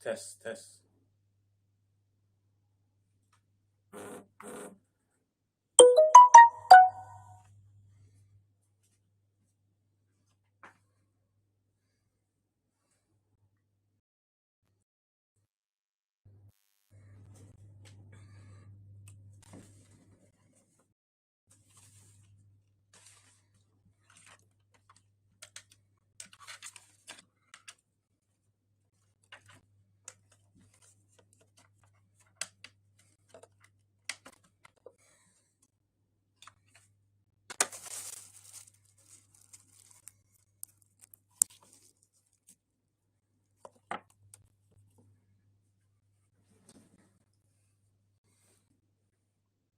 Test, test.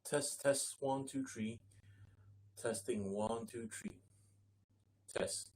Test, test, 1, 2, 3. Testing, 1, 2, 3. Test.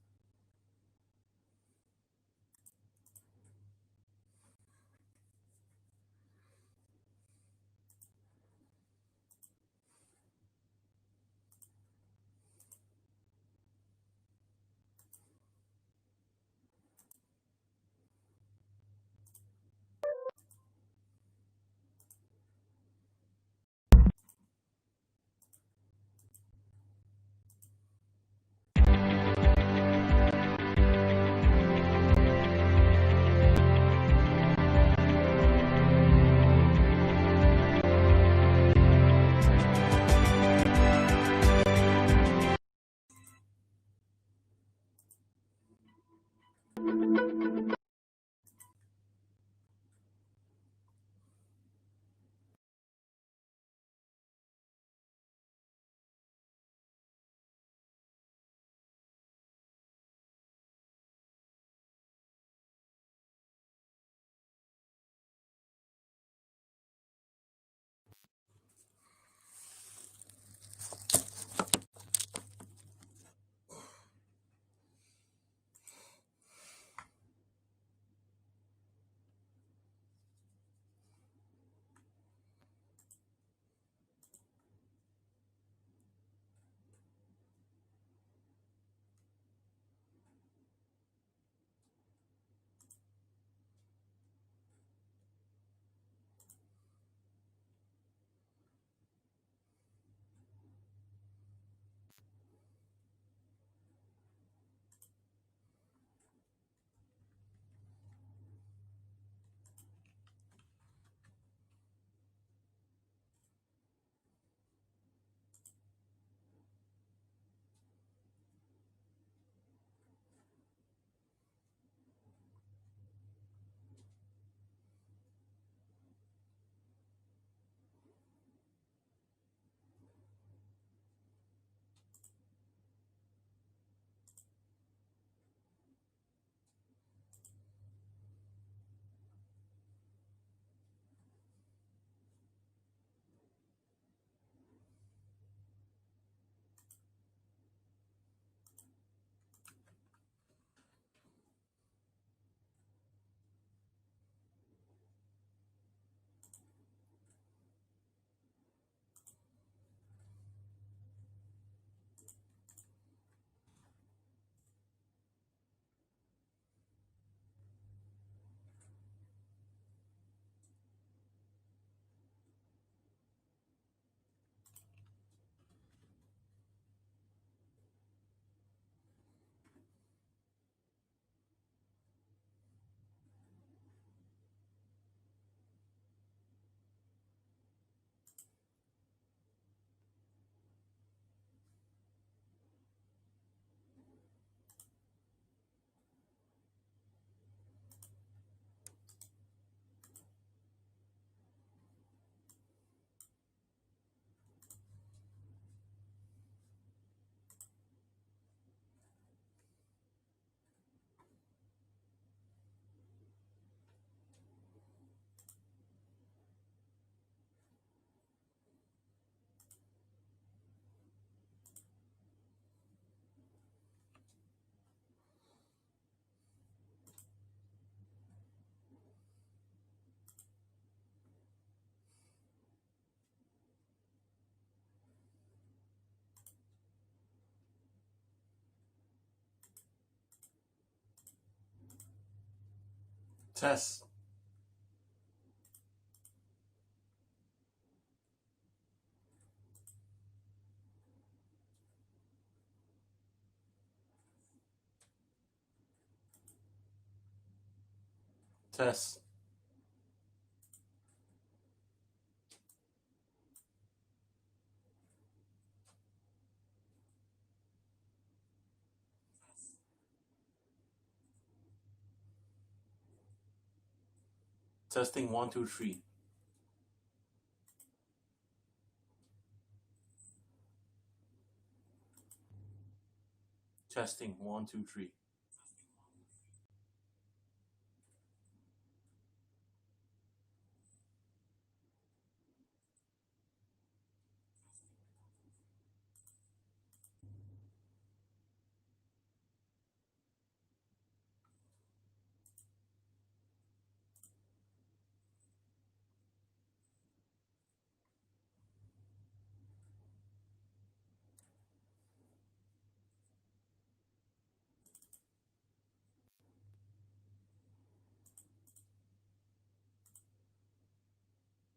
Test. Test. Testing 1, 2, 3. Testing 1, 2, 3.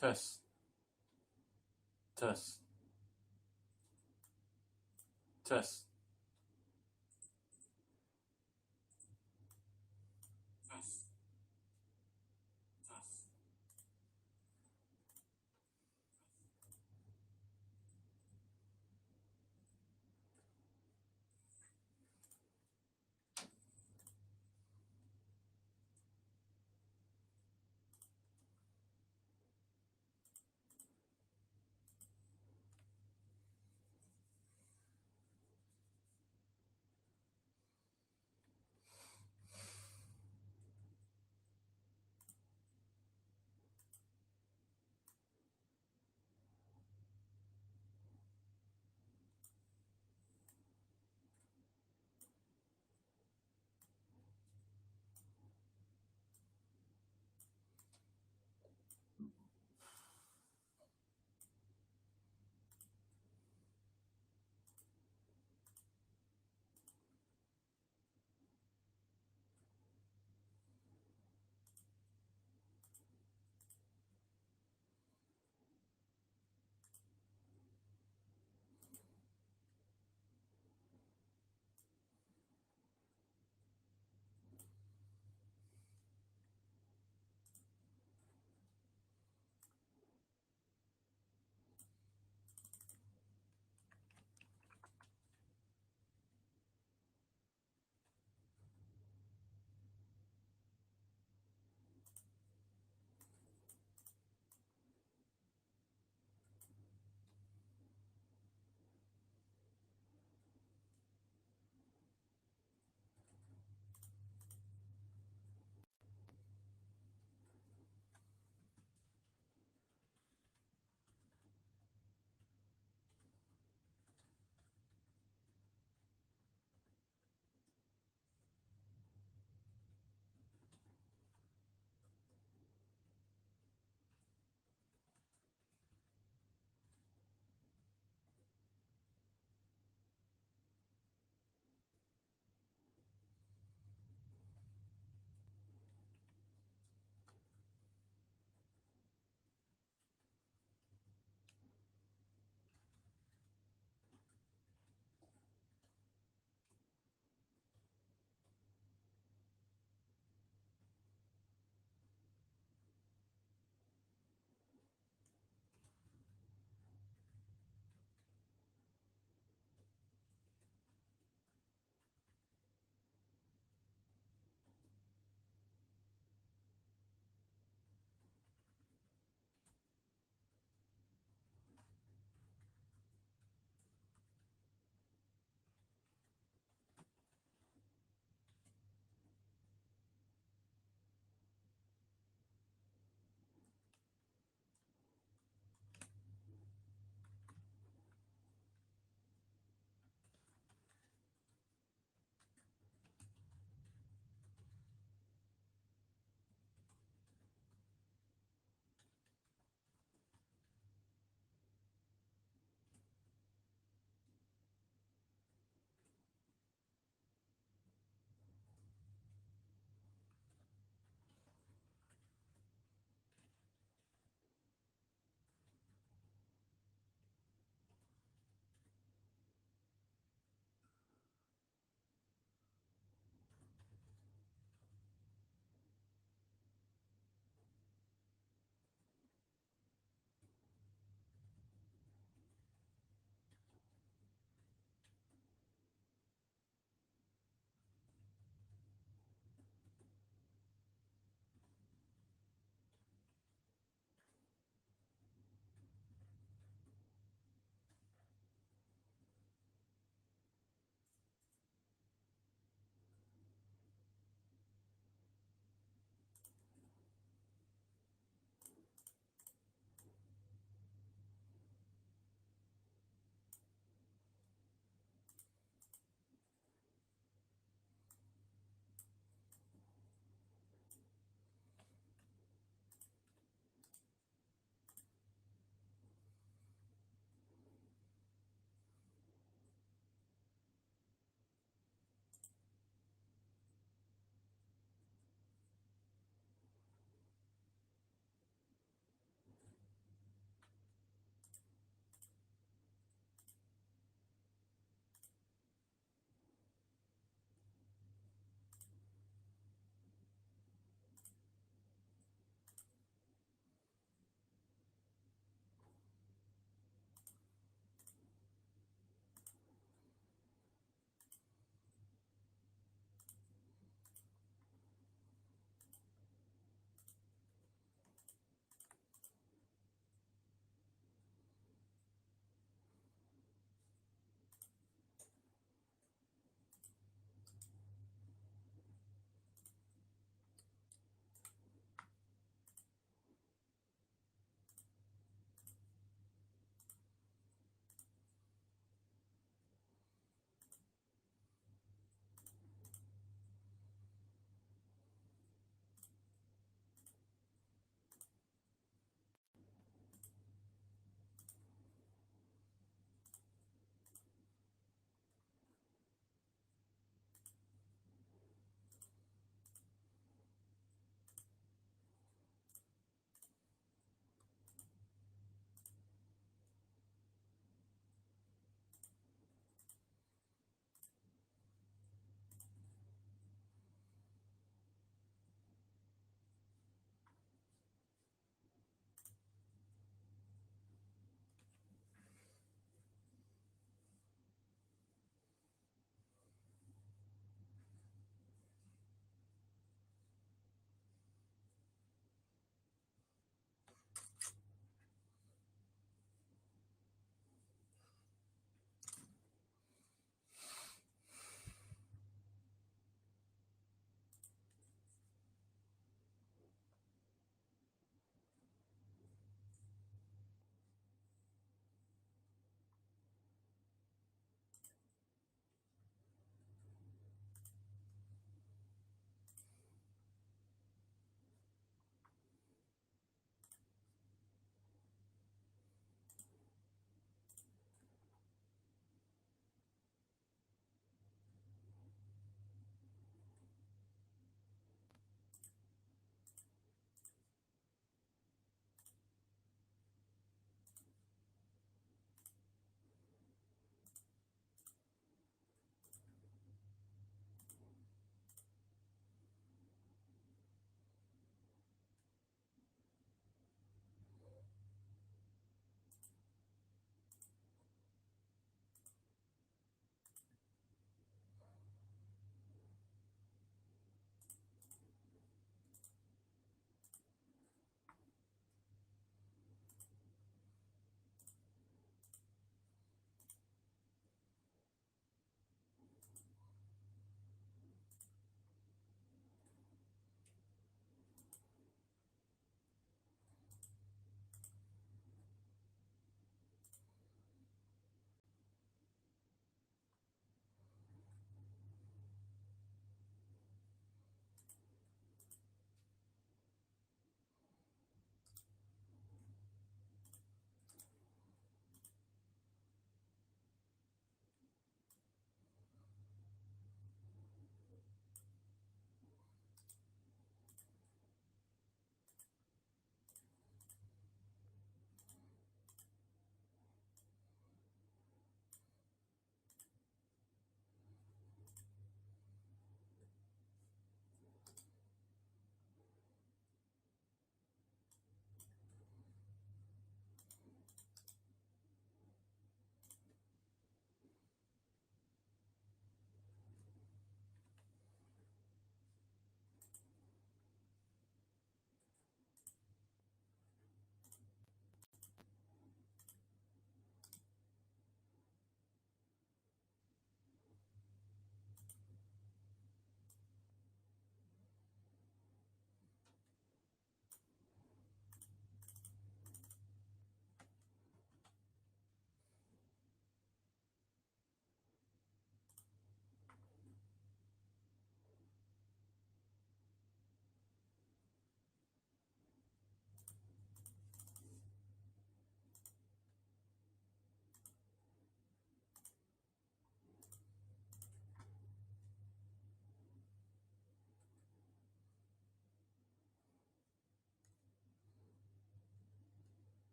Test. Test. Test.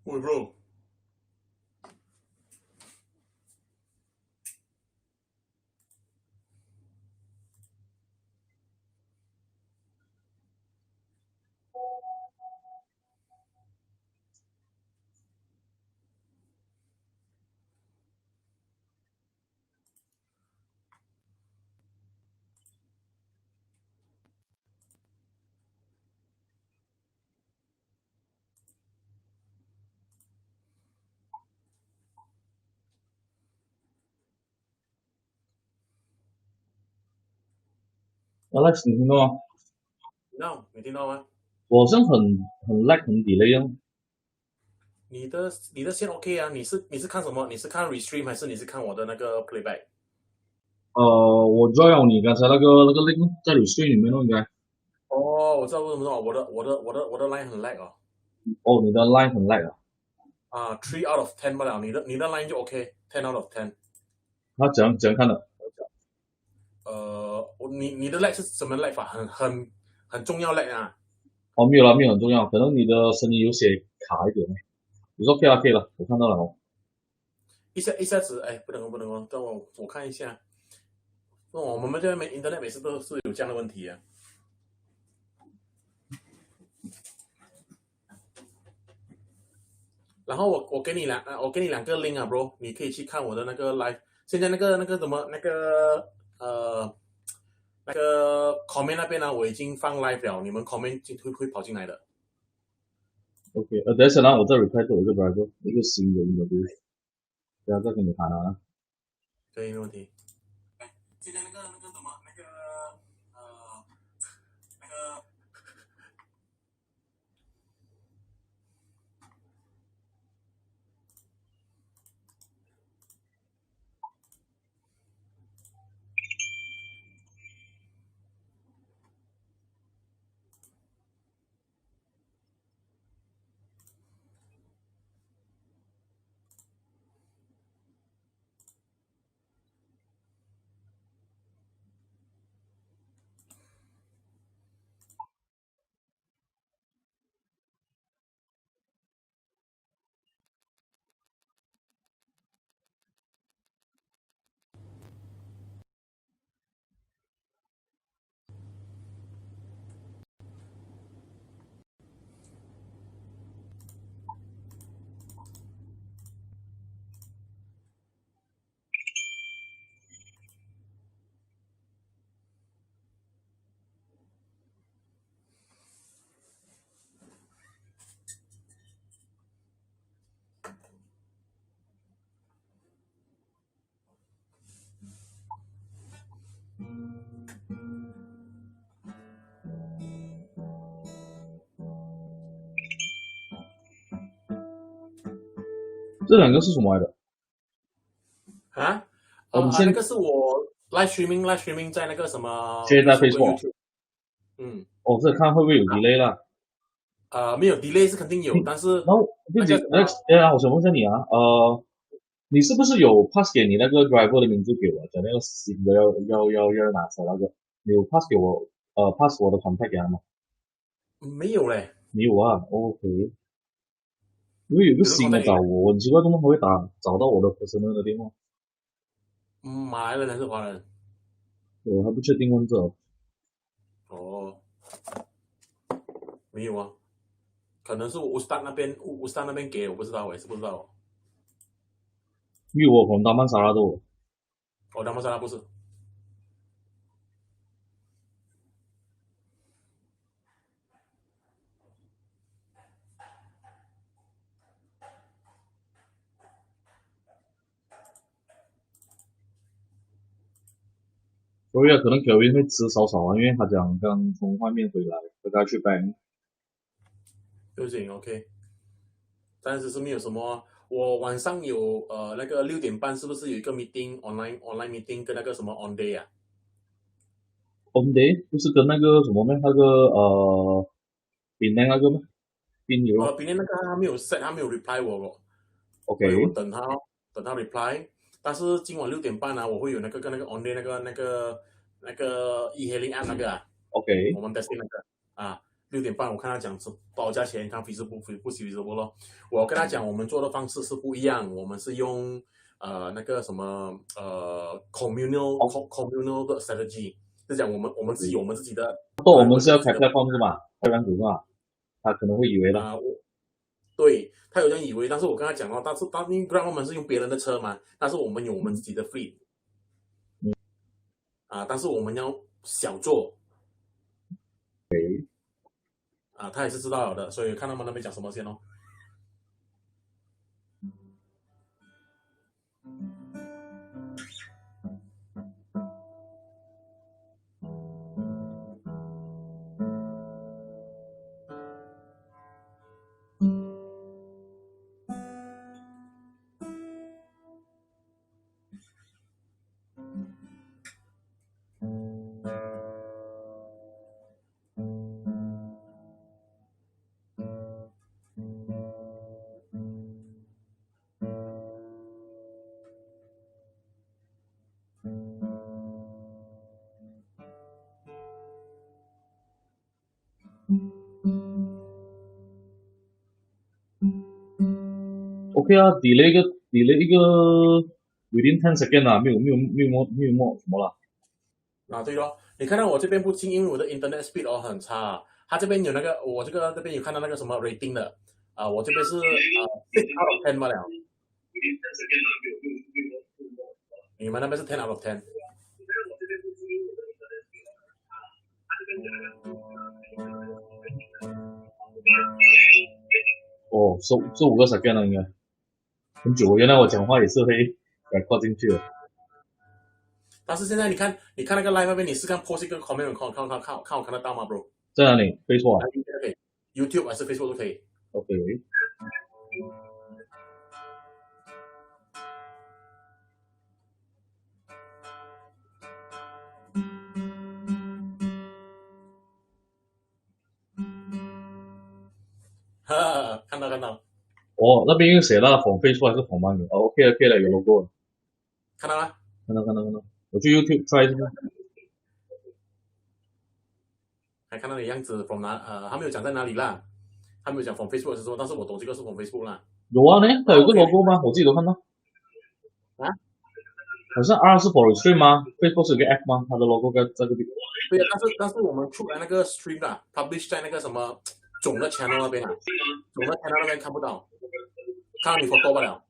喂，bro，Alex，你听到吗？你听到吗？我好像很 lag 很 delay 哦。你的线 OK 啊？你是看什么？你是看 restream 还是你是看我的那个 playback？我 join 你刚才那个 link 在你 screen 里面哦，应该。哦，我知道为什么，我的 line 很 lag 哦。哦，你的 line 很 lag 啊。3 out of 10不了，你的 line 就 OK，10 out of 10。他怎样看的？你的 lag 是什么 lag 法？很重要 lag 啊！哦，没有啦，没有很重要，可能你的声音有些卡一点。你说 OK 了，可以了，我看到了哦。一下子，哎，不能哦，等我看一下。我们这边internet 每次都是有这样的问题啊。然后我给你两个 link 啊，bro，你可以去看我的那个 live。现在那个什么那个 comment 那边呢，我已经放 live 了，你们 comment 会跑进来的。OK，等一下呢，我再 reply 给我一个 driver，一个新人的，不要再跟你谈了。可以，没问题。哎，现在那个什么那个这两个是什么来的？啊哦，你现在那个是我 live streaming 在那个什么 现在 Facebook 跟 Facebook，YouTube。嗯。哦，这看会不会有 delay 啦？没有 delay 是肯定有，你但是然后并且那个什么，我想问一下你啊，你是不是有 pass 给你那个 driver 的名字给我？讲那个新的要拿车那个，你有 pass 给我pass 我的 contact 给他吗？没有嘞，没有啊，OK，因为有个有人 新的 contact 你嘞。找我，我很奇怪怎么他会找到我的 personal 的电话，马来人还是华人？我还不确定问这，哦，没有啊，可能是乌斯丹那边给，我不知道，我也是不知道。因为我从大曼沙拉豆，他们说他不是。所以可能 Kevin 会吃少少啊，因为他讲刚从外面回来，大概去 bank。不行 OK，暂时是没有什么。我晚上有那个6点半，是不是有一个 meeting online meeting 跟那个什么 on day 啊？ On day 不是跟那个什么咩？那个槟榔那个咩？槟油今天那个他没有 set，他没有 reply 我，所以我，OK，等他 reply。但是今晚6点半我会有那个跟那个 on day 那个 e-hailing app 那个OK，我们 testing 那个6点半，我看他讲多少价钱，看 feasible 不 feasible 咯。我跟他讲，我们做的方式是不一样，我们是用那个什么communal 的 strategy，就讲我们自己有我们自己的。我们是要开 platform 是吧？开软组是吧？他可能会以为了。对，他有人以为，但是我跟他讲但是因为 Grab 我们是用别人的车嘛，但是我们有我们自己的 fleet，但是我们要小做，他也是知道了的，所以看他们那边讲什么先咯。OK 啊，delay 一个 within 10 second 啊，没有什么啦。对咯，你看到我这边不清，因为我的 internet speed 很差。他这边有那个，我这边有看到那个什么 rating 的，我这边是6 out of 10罢了。你们那边是10 out of 10。哦，收5个 second 了应该，很久。原来我讲话也是会record进去的。但是现在你看那个 live 那边，你是看 post 一个 comment， 看我看得到吗 ，bro？ 在哪里 ？Facebook 啊？YouTube 还是 Facebook 都可以。OK。看到。哦，那边又写了 from Facebook 还是 from 哪里？OK 了，有 logo 了。看到吗？看到。我去 YouTube try 一下。还看到你样子 from 他没有讲在哪里啦，他没有讲 from Facebook 是什么，但是我懂这个是 from Facebook 啦。有啊，它有个 logo 吗？我自己都看到。好像 R 是 for stream 吗 ？Facebook 是有个 F 吗？它的 logo 在这个地方。对啊，但是我们出来那个 stream 啊 ，publish 在那个什么总的 channel 那边总的 channel 那边看不到，看到你 photo 不了。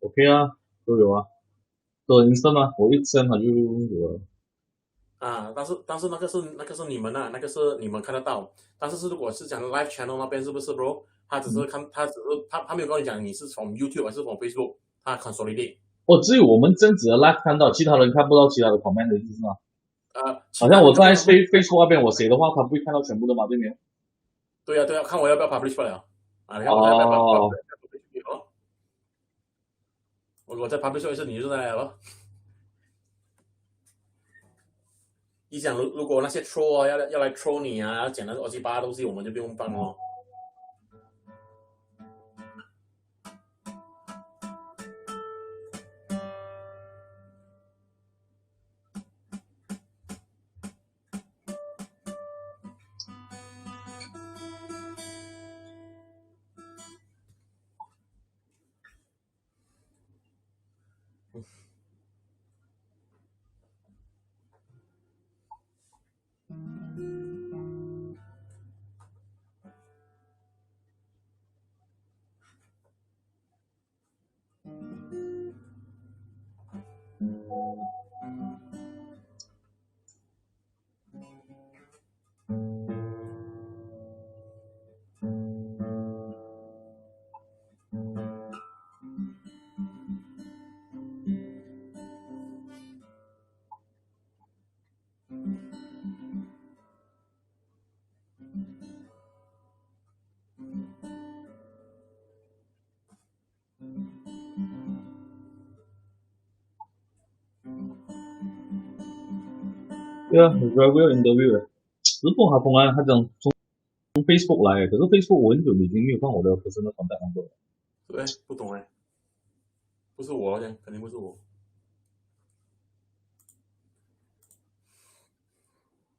OK 啊，都有啊，都很 instant 啊，我一 send 它就有了。但是那个是你们那个是你们看得到，但是如果是讲 live channel 那边是不是 bro？ 他只是他没有跟你讲你是从 YouTube 还是从 Facebook， 他 consolidate。只有我们这样子的 live 看到，其他人看不到其他的 comment 的意思吗？好像我在 Facebook 那边我写的话，他不会看到全部的嘛，对没有？对啊，看我要不要 publish 不了你看我要不要 publish 我再 publish 一次，你就在来了。你想如果那些 troll 要来 troll 你要讲那278的东西，我们就不用放哦。对啊 ，real interview 只不过他从来他讲从 Facebook 来，可是 Facebook 我很久已经没有放我的 personal contact number 了。对，不懂不是我这样，肯定不是我。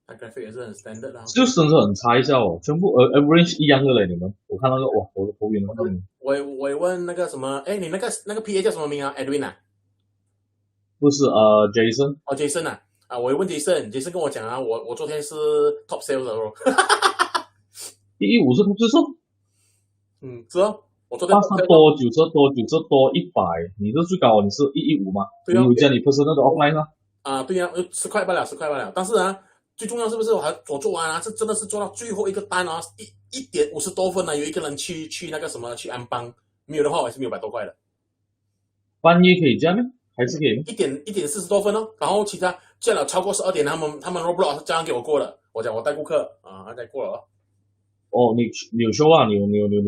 他 graphic 也是很 standard 的。就真的很差一下哦，全部average 一样的嘞，你们。我看那个哇，我的头晕了。我也问那个什么，哎，你那个 PA 叫什么名啊 ？Edwin 啊？不是Jason。哦，Jason 啊，我也问 Jason 跟我讲啊，我昨天是 top sales 的哦。115是他最瘦。是哦，我昨天他多90多90多100，你是最高，你是115吗？对啊，你有加你不是那个 offline 吗？对呀，10块罢了，10块罢了。但是啊，最重要是不是我做完啊，是真的是做到最后一个单啊，一点50多分呢，有一个人去那个什么去安邦，没有的话我还是没有100多块的。半夜可以加吗？还是可以吗？一点40多分哦，然后其他加了超过12点，他们 Roblox 这样给我过了。我讲我带顾客啊，带过了哦。哦，你有 show 啊？你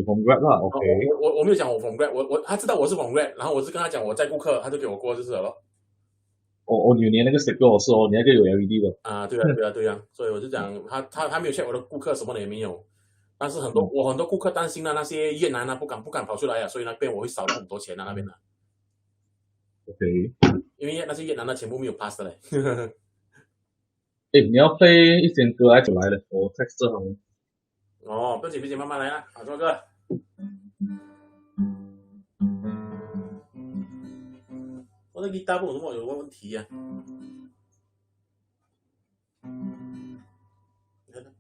from Grab 啦 ，OK。我没有讲我 from Grab，他知道我是 from Grab，然后我是跟他讲我在顾客，他就给我过就是了咯。你连那个 sticker 是哦，你那个有 LED 的。对啊，所以我就讲他没有 check 我的顾客什么的也没有，但是很多顾客担心的那些越南啊不敢跑出来啊，所以那边我会少了很多钱啊那边的。OK。因为那些越南的全部没有 pass 的嘞。你要 play 一些歌还是来的？我 text 这行。哦，不急，慢慢来啊，好，做个。我的 guitar 不懂什么有问题呀、你看看，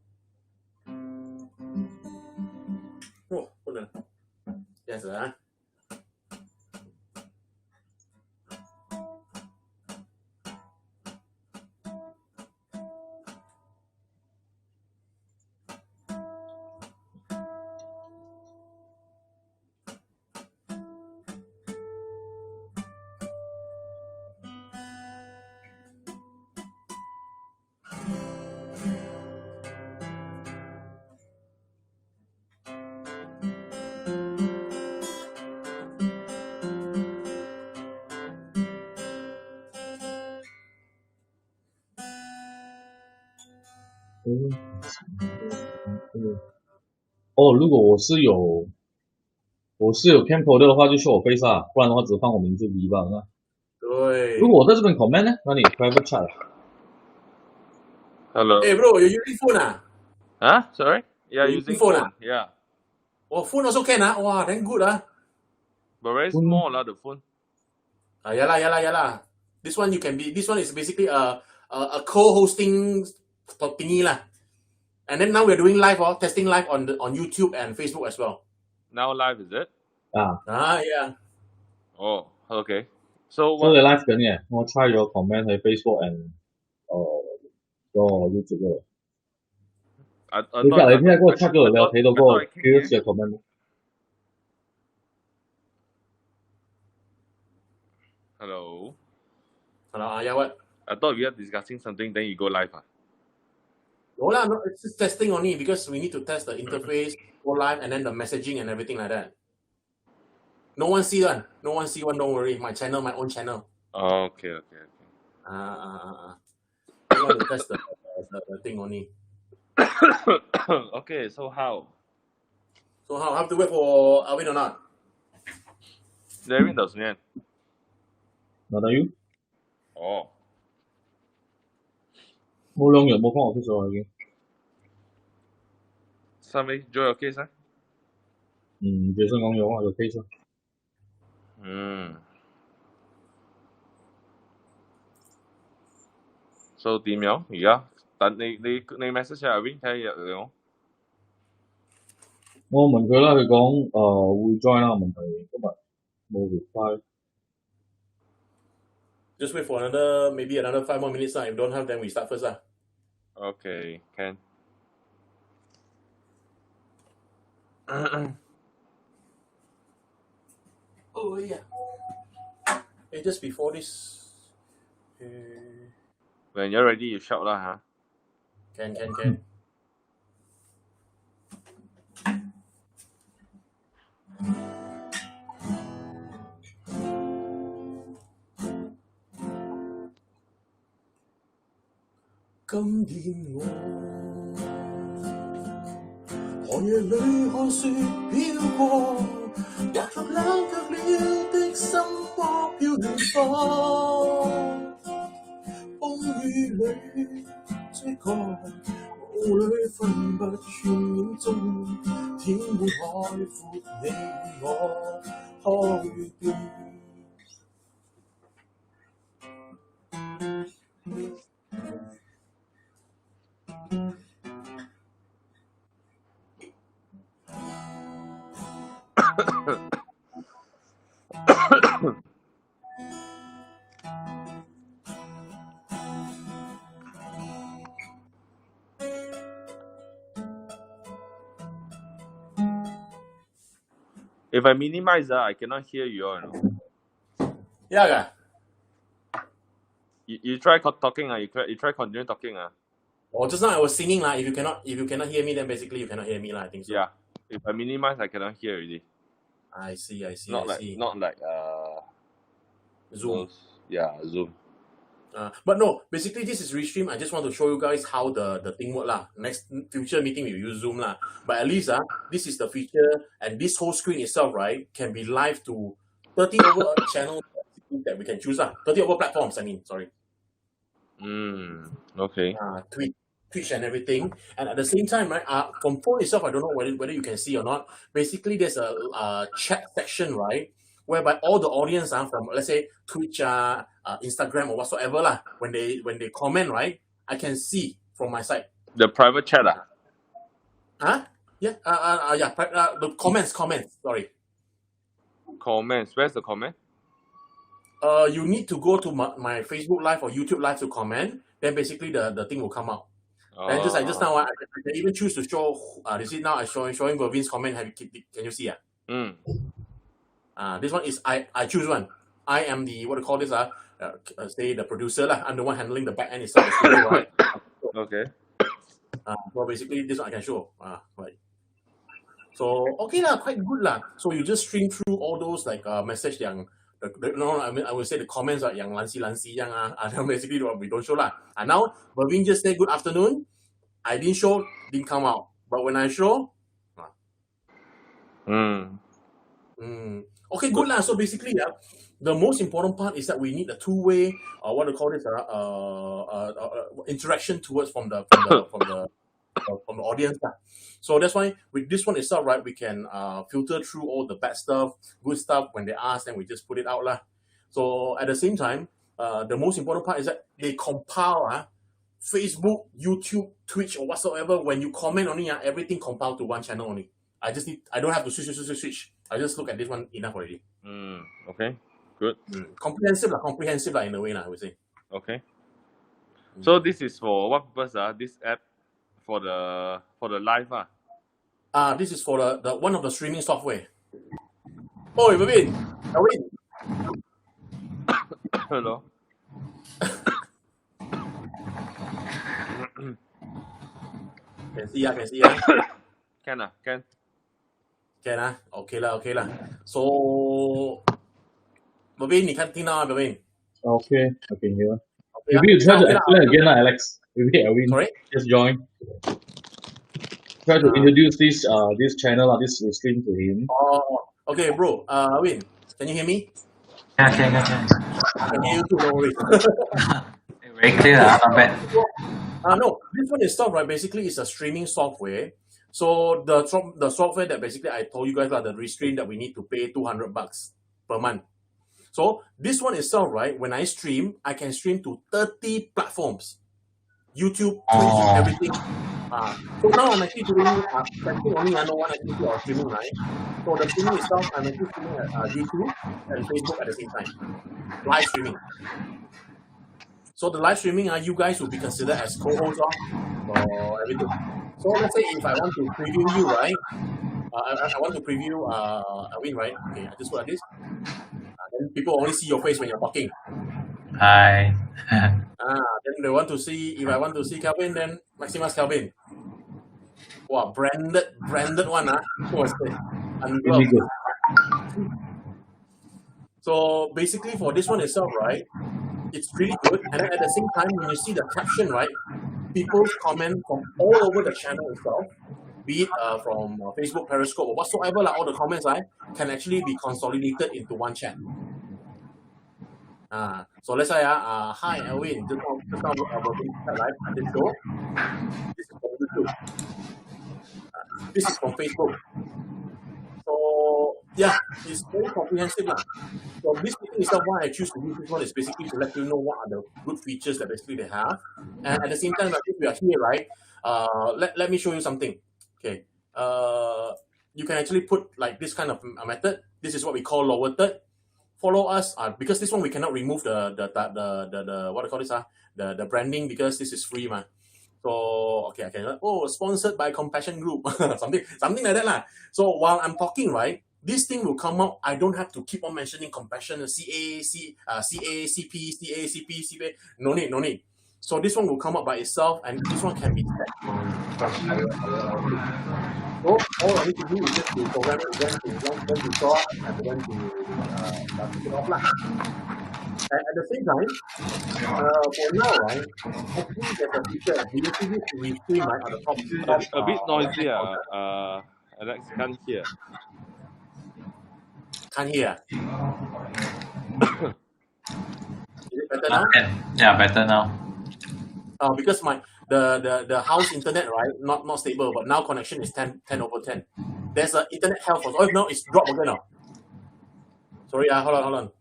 不能，这样子啊。如果我是有 camcorder 的话，就 show 我 face 啊，不然的话只放我名字 V 吧。那对。如果我在这边 comment 呢，那你 private chat。Hello。bro, you using phone 啊？ Sorry? Yeah, using phone 啊 Yeah. phone also can 啊？哇 then good 啊。But very small lah the phone. Yeah lah. This one is basically a co-hosting thingy lah. And then now we're doing live testing live on YouTube and Facebook as well. Now live is it? Yeah. Oh, okay. So the live 緊嘅，我 try 咗 comment 喺 Facebook and 個 YouTube 嗰度。你隔離邊喺嗰個 chat 嗰度，你有睇到嗰個 curious 嘅 comment 嗎 ？Hello. Yeah, what? I thought we are discussing something, then you go live. No, it's just testing only because we need to test the interface, go live, and then the messaging and everything like that. No one see one. Don't worry. My channel, my own channel. Oh, okay. I want to test the thing only. Okay, so how? So how have to wait for Alvin or not? Alvin 到時間。Not you? 哦。冇2日冇返office咗已經。Sunday join your case 啊？Jason 講咗有 case 啊。So 點樣？而家等你 message 下 Alvin 睇下入嚟我問佢啦，佢講會 join 啦，問題今日冇 reply。Just wait for maybe another 5 more minutes. If don't have, then we start first. Okay, can. Oh yeah. Hey, just before this. When you're ready, you shout lah, huh? Can.今天我寒夜裏看雪飄過，也給冷卻了的心窩。地方，風雨裏追趕，霧裏分不清中，天會海闊，你我開遍。If I minimize that, I cannot hear you all. Yeah. You try talking. You try continue talking. Oh, just now I was singing lah. If you cannot hear me, then basically you cannot hear me lah. I think so. Yeah. If I minimize, I cannot hear already. I see. Not like Zoom. Zoom. But no, basically this is Restream. I just want to show you guys how the thing work lah. Next future meeting we will use Zoom lah. But at least this is the feature, and this whole screen itself, right, can be live to 30 over channels that we can choose lah. 30 over platforms. I mean, sorry. Okay. Twitch and everything, and at the same time, right? From phone itself, I don't know whether you can see or not. Basically, there's a chat section, right, whereby all the audience from, let's say, Twitch, Instagram or whatsoever lah, when they comment, right, I can see from my side. The private chat Yeah. The comments. Sorry. Comments. Where's the comment? You need to go to my Facebook Live or YouTube Live to comment. Then basically the thing will come out. And just like just now, I can even choose to show. You see now I'm showing Vervin's comment. Can you see? This one is I choose one. I am the what do you call this? Say the producer lah. I'm the one handling the back end itself. Right? Okay. So basically this one I can show. Right. So okay lah, quite good lah. So you just stream through all those like message yang. I would say the comments are yang lansi yang basically what we don't show lah. And now Vervin just say good afternoon. I didn't show, didn't come out. But when I show, okay, good lah. So basically, the most important part is that we need a two-way, what do you call this, interaction towards from the audience lah. So that's why with this one itself, right, we can filter through all the bad stuff, good stuff. When they ask, then we just put it out lah. So at the same time, the most important part is that they compile Facebook, YouTube, Twitch, or whatsoever. When you comment only, everything compiled to one channel only. I don't have to switch. I just look at this one enough already. Okay, good. Comprehensive lah in a way lah, I would say. Okay. So this is for what purpose? This app for the live this is for the one of the streaming software. Oh, Vervin. Hello. Can see Can. Can okay lah. So, Vervin, 你听到吗 Vervin? Okay, I can hear. Maybe you try to explain again, Alex. Maybe Erwin just join. Try to introduce this channel, this stream to him. Okay, bro. Erwin, can you hear me? Yeah, can. I can hear you too, don't worry. Very clear, not bad. No, this one itself, right, basically is a streaming software. So the software that basically I told you guys about the Restream that we need to pay $200 per month. So this one itself, right, when I stream, I can stream to 30 platforms. YouTube, Twitch, everything. So now I'm actually doing only no one activity or streaming, right? So the streaming itself, I'm actually streaming at YouTube and Facebook at the same time. Live streaming. So the live streaming, you guys will be considered as co-hosts or everything. So let's say if I want to preview you, right? I want to preview Erwin, right? Okay, I just put like this. Then people only see your face when you're talking. Hi. Then they want to see, if I want to see Kelvin, then Maximus Kelvin. Wow, branded one, What's it? So basically for this one itself, right, it's really good. And then at the same time, when you see the caption, right, people comment from all over the channel itself, be it from Facebook, Periscope, or whatsoever, all the comments can actually be consolidated into one chat. So let's say hi Elwin, just now live at this show. This is from YouTube. This is from Facebook. So yeah, it's very comprehensive lah. So basically, itself, why I choose to use this one is basically to let you know what are the good features that basically they have, and at the same time, if we are here, right? Let me show you something. Okay. You can actually put like this kind of a method. This is what we call lower third. Follow us because this one we cannot remove the what do you call this the branding because this is free man. So okay, I can sponsored by Compassion Group something like that lah. So while I'm talking, right, this thing will come out. I don't have to keep on mentioning Compassion, CACP, CPA. No need. So this one will come up by itself, and this one can be set. So all I need to do is just to program it when to start and when to pick it off lah. And at the same time, for now, right, actually there's a feature. Do you see this restream right at the top? A bit noisy, Alex, can't hear. Can't hear. Is it better now? Yeah, better now. Because the house internet, right, not stable, but now connection is 10 over 10. There's an internet health. Oh, no, it's dropped again now. Sorry, hold on.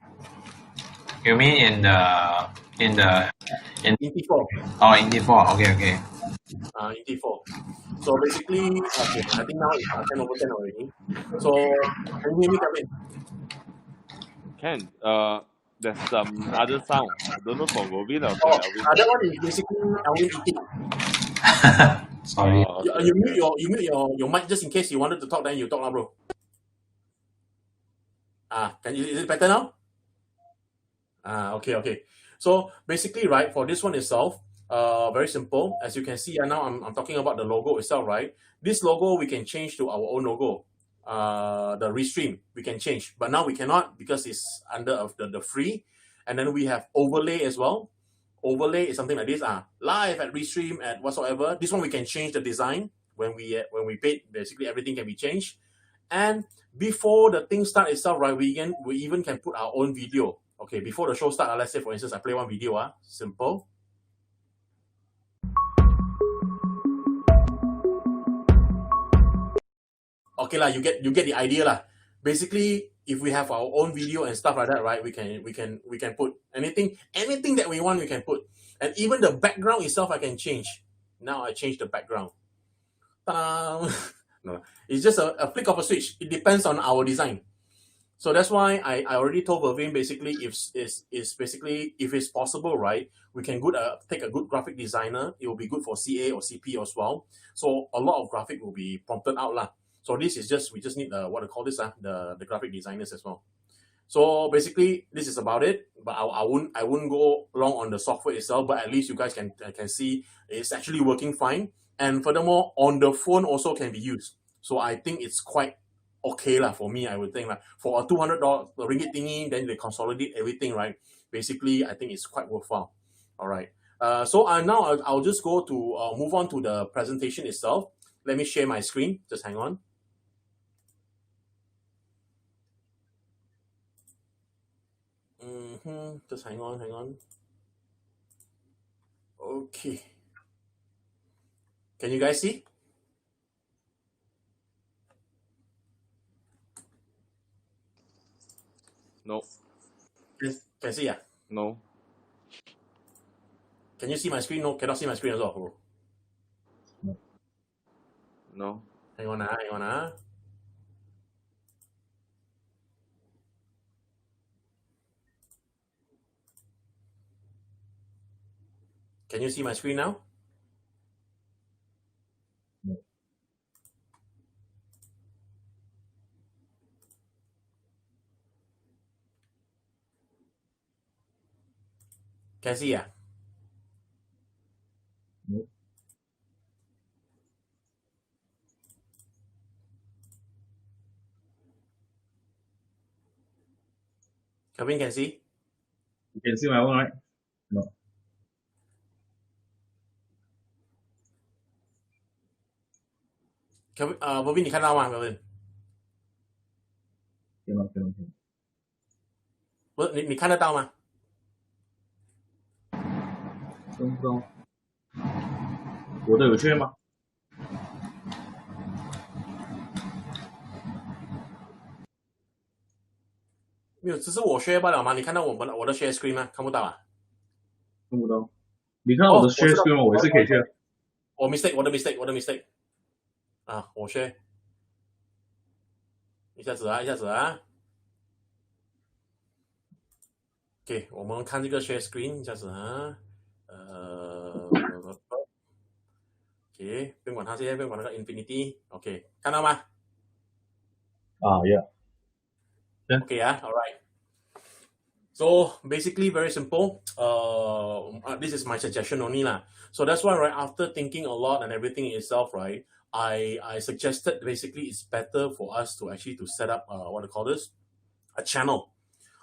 You mean in T4? Oh, in T4. Okay. In T4. So basically, okay, I think now it's 10 over 10 already. So can you hear me, Kevin? Can. There's some other sound. I don't know from Robin or from Elwin. That one is basically Elwin eating. Sorry. You mute your mic just in case you wanted to talk. Then you talk, bro. Is it better now? Okay. So basically, right, for this one itself, very simple. As you can see, now I'm talking about the logo itself, right? This logo we can change to our own logo. The restream we can change, but now we cannot because it's under the free. And then we have overlay as well. Overlay is something like this. Live at restream at whatsoever. This one we can change the design when we paid. Basically, everything can be changed. And before the thing start itself, right, we even can put our own video. Okay, before the show start, let's say for instance I play one video. Simple. Okay lah, you get the idea lah. Basically, if we have our own video and stuff like that, right, we can put anything that we want, we can put. And even the background itself I can change. Now I change the background. No, it's just a flick of a switch. It depends on our design. So that's why I already told Vervin basically if it's possible, right, we can take a good graphic designer. It will be good for CA or CP as well. So a lot of graphic will be prompted out lah. So this is we just need the graphic designers as well. So basically this is about it. But I wouldn't go long on the software itself. But at least you guys can see it's actually working fine. And furthermore, on the phone also can be used. So I think it's quite okay lah for me. I would think for a $200 ringgit thingy, then they consolidate everything, right? Basically, I think it's quite worthwhile. All right. So now I'll just go to move on to the presentation itself. Let me share my screen. Just hang on. Just hang on. Okay. Can you guys see? No. Can see No. Can you see my screen? No, cannot see my screen as well, bro. No. Hang on. Can you see my screen now? No. Can see No. Kevin can see? You can see my one, right? No. Kevin, Bobby 你看到吗 Kevin？ cannot. 不是你看得到吗？真不知道。我的有缺吗？没有，只是我 share 罢了嘛。你看到我的 share screen 吗？看不到啊？看不到。你看我的 share screen 吗？我也是可以 share。我的 mistake。啊，我 share。一下子啊。OK， 我们看这个 share screen 一下子啊。OK， 不用管它这些，不用管那个 infinity。OK， 看到吗？啊 ，yeah。OK 啊 ，alright。So basically very simple. This is my suggestion only lah. So that's why right after thinking a lot and everything itself, right, I suggested basically it's better for us to actually to set up what do you call this, a channel.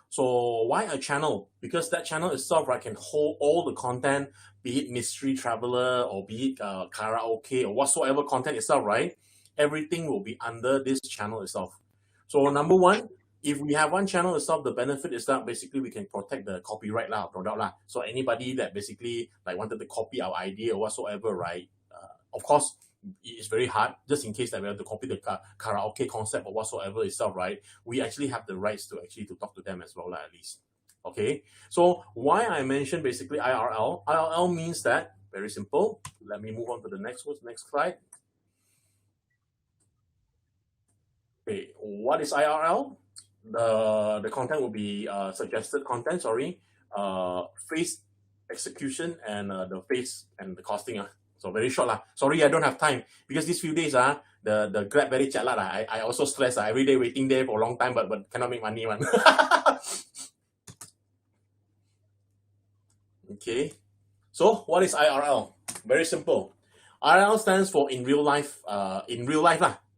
So why a channel? Because that channel itself, right, can hold all the content, be it mystery traveler or be it karaoke or whatsoever content itself, right? Everything will be under this channel itself. So number one, if we have one channel itself, the benefit is that basically we can protect the copyright lah, product lah. So anybody that basically like wanted to copy our idea or whatsoever, right? Of course, it's very hard, just in case that we have to copy the karaoke concept or whatsoever itself, right? We actually have the rights to actually to talk to them as well, at least. Okay, so why I mentioned basically IRL? IRL means that, very simple. Let me move on to the next slide. Okay, what is IRL? The content will be suggested content, face execution and the face and the costing. So very short lah. Sorry, I don't have time because these few days the Grab very chat lah. I also stress every day waiting there for a long time, but cannot make money one. Okay, so what is IRL? Very simple. IRL stands for in real life lah.